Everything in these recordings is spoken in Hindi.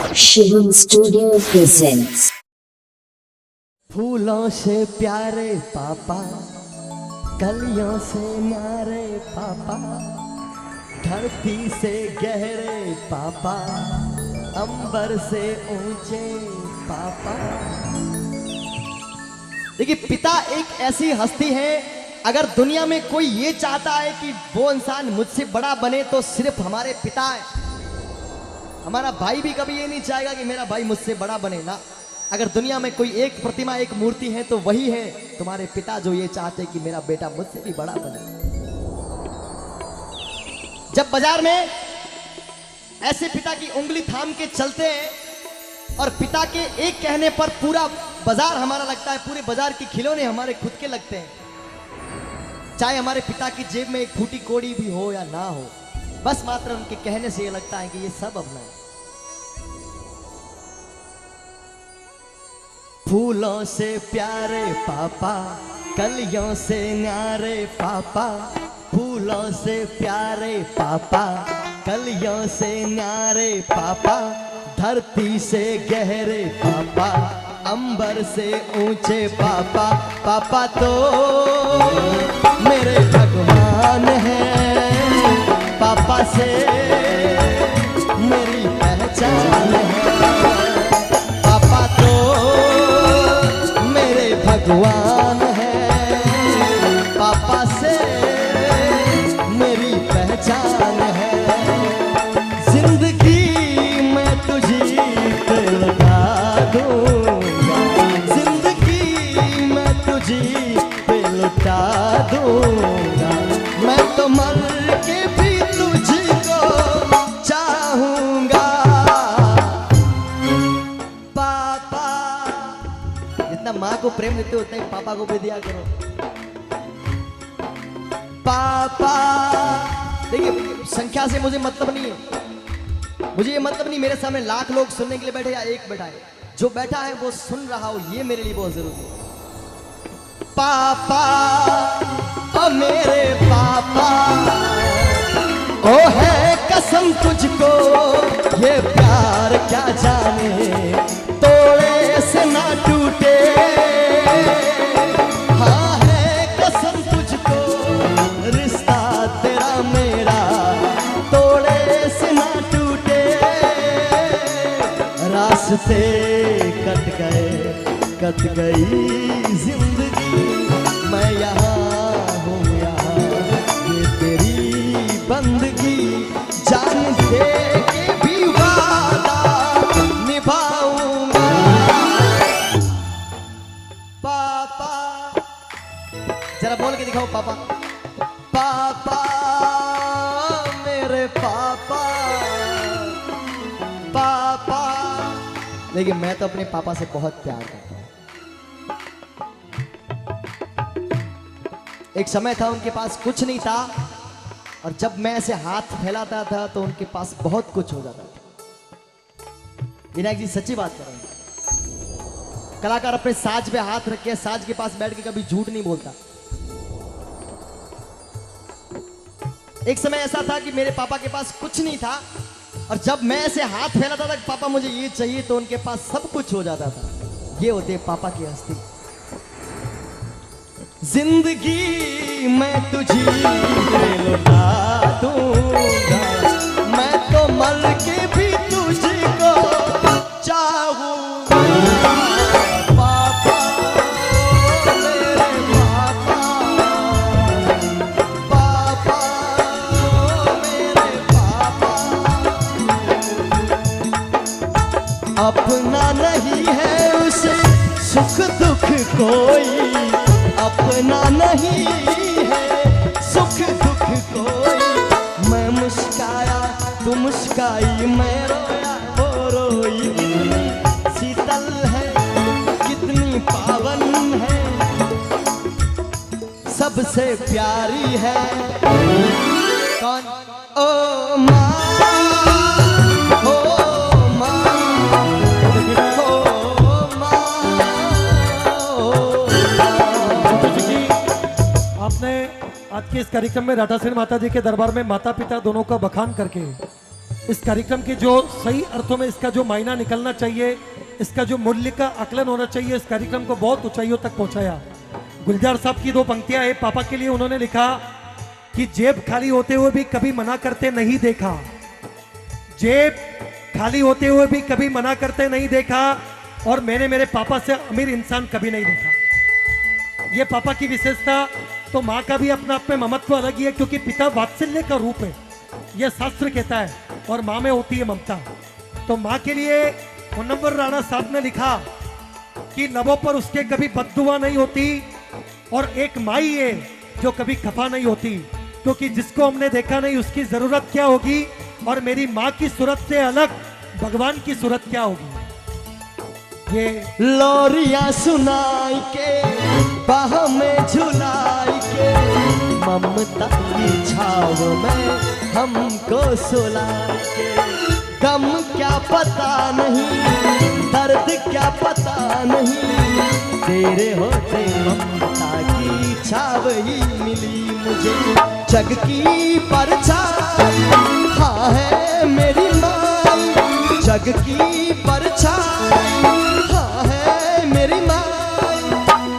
Shivam studio presents. फूलों से प्यारे पापा, कलियों से न्यारे पापा, धरती से गहरे पापा, अंबर से ऊंचे पापा। देखिए, पिता एक ऐसी हस्ती है, अगर दुनिया में कोई ये चाहता है कि वो इंसान मुझसे बड़ा बने तो सिर्फ हमारे पिता है। हमारा भाई भी कभी ये नहीं चाहेगा कि मेरा भाई मुझसे बड़ा बने ना। अगर दुनिया में कोई एक प्रतिमा, एक मूर्ति है तो वही है तुम्हारे पिता, जो ये चाहते कि मेरा बेटा मुझसे भी बड़ा बने। जब बाजार में ऐसे पिता की उंगली थाम के चलते हैं और पिता के एक कहने पर पूरा बाजार हमारा लगता है, पूरे बाजार के खिलौने हमारे खुद के लगते हैं, चाहे हमारे पिता की जेब में एक फूटी कोड़ी भी हो या ना हो, बस मात्र उनके कहने से ये लगता है कि ये सब अपना है। फूलों से प्यारे पापा, कलियों से न्यारे पापा, फूलों से प्यारे पापा, कलियों से न्यारे पापा, धरती से गहरे पापा, अंबर से ऊंचे पापा। पापा तो मेरे भगवान हैं, पापा से मेरी पहचान है। पापा तो मेरे भगवान है, पापा से मेरी पहचान है। जिंदगी मैं तुझी पे लगा दूंगा, जिंदगी मैं तुझी पे लुटा दूंगा, मैं तो मर के भी तुझको चाहूंगा। पापा, जितना माँ को प्रेम देते हो उतना ही पापा को भी दिया करो। पापा, देखिए संख्या से मुझे मतलब नहीं है, मुझे ये मतलब नहीं मेरे सामने लाख लोग सुनने के लिए बैठे या एक बैठा है, जो बैठा है वो सुन रहा हो, ये मेरे लिए बहुत जरूरी है। पापा ओ मेरे पापा, ओ है कसम तुझको ये प्यार क्या जाने, तोड़े से ना टूटे। हाँ है कसम तुझको रिश्ता तेरा मेरा, तोड़े से ना टूटे। रास्ते कट गई जिंदगी, मैं यहाँ हूँ यहाँ, ये तेरी बंदगी, जान दे के भी वादा निभाऊंगा। पापा, जरा बोल के दिखाओ पापा। पापा मेरे पापा, पापा। देखिए, मैं तो अपने पापा से बहुत प्यार करता हूँ। एक समय था उनके पास कुछ नहीं था, और जब मैं ऐसे हाथ फैलाता था तो उनके पास बहुत कुछ हो जाता था। विनायक जी सच्ची बात कर रहे हैं। कलाकार अपने साज पे हाथ रख के साज के पास बैठ के कभी झूठ नहीं बोलता। एक समय ऐसा था कि मेरे पापा के पास कुछ नहीं था, और जब मैं ऐसे हाथ फैलाता था कि पापा मुझे ये चाहिए, तो उनके पास सब कुछ हो जाता था। ये होते पापा की हस्ती। जिंदगी मैं तुझी पे लुटा दूंगा, मैं तो मर के भी तुझको चाहूंगा। पापा मेरे पापा, पापा मेरे पापा। अपना नहीं है उसे सुख दुख कोई, अपना नहीं है सुख दुख कोई। मैं मुस्काया तू मुस्काई, मैं रोया वो रोई। शीतल है कितनी पावन है, सबसे प्यारी है। कौन? ओ माँ, ओ आज के इस कार्यक्रम में राधा सेन माता जी के दरबार में माता पिता दोनों का बखान करके इस कार्यक्रम के जो सही अर्थों में इसका जो मायना निकलना चाहिए, इसका जो मूल्य का आकलन होना चाहिए, इस कार्यक्रम को बहुत ऊंचाइयों तक पहुंचाया। गुलजार साहब की 2 पंक्तियां हैं पापा के लिए। उन्होंने लिखा कि जेब खाली होते हुए भी कभी मना करते नहीं देखा, जेब खाली होते हुए भी कभी मना करते नहीं देखा, और मैंने मेरे पापा से अमीर इंसान कभी नहीं देखा। ये पापा की विशेषता। तो माँ का भी अपना आप में ममत्व अलग ही है, क्योंकि पिता वात्सल्य का रूप है, यह शास्त्र कहता है, और माँ में होती है ममता। तो माँ के लिए मुनव्वर राणा साहब ने लिखा कि लबों पर उसके कभी बद्दुआ नहीं होती, और एक माई है जो कभी खफा नहीं होती, क्योंकि जिसको हमने देखा नहीं उसकी जरूरत क्या होगी, और मेरी माँ की सूरत से अलग भगवान की सूरत क्या होगी। ये लोरियां सुनाई के बाह में झुलाई के, ममता की छाव में हमको सुला के, गम क्या पता नहीं, दर्द क्या पता नहीं, तेरे होते ममता की छाव ही मिली मुझे। जग की परछाई हाँ है मेरी माई, जग की परछाई हाँ है मेरी माई।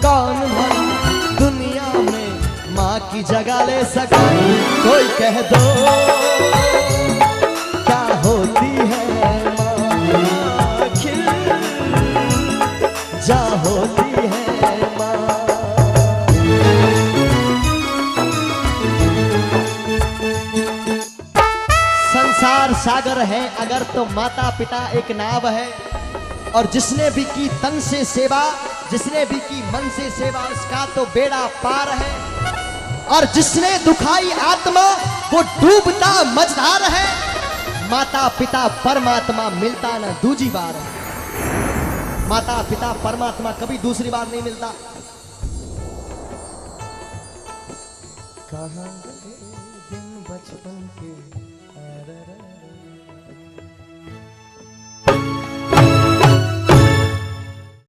कौन भला दुनिया में माँ की जगह ले सका, कोई कह दो क्या होती है माँ, आखिर जा होती है माँ। संसार सागर है अगर तो माता पिता एक नाव है, और जिसने भी की तन से सेवा, जिसने भी की मन से सेवा, उसका तो बेड़ा पार है, और जिसने दुखाई आत्मा वो डूबता मझधार है। माता पिता परमात्मा मिलता ना दूजी बार है, माता पिता परमात्मा कभी दूसरी बार नहीं मिलता। कहाँ गए दिन बचपन के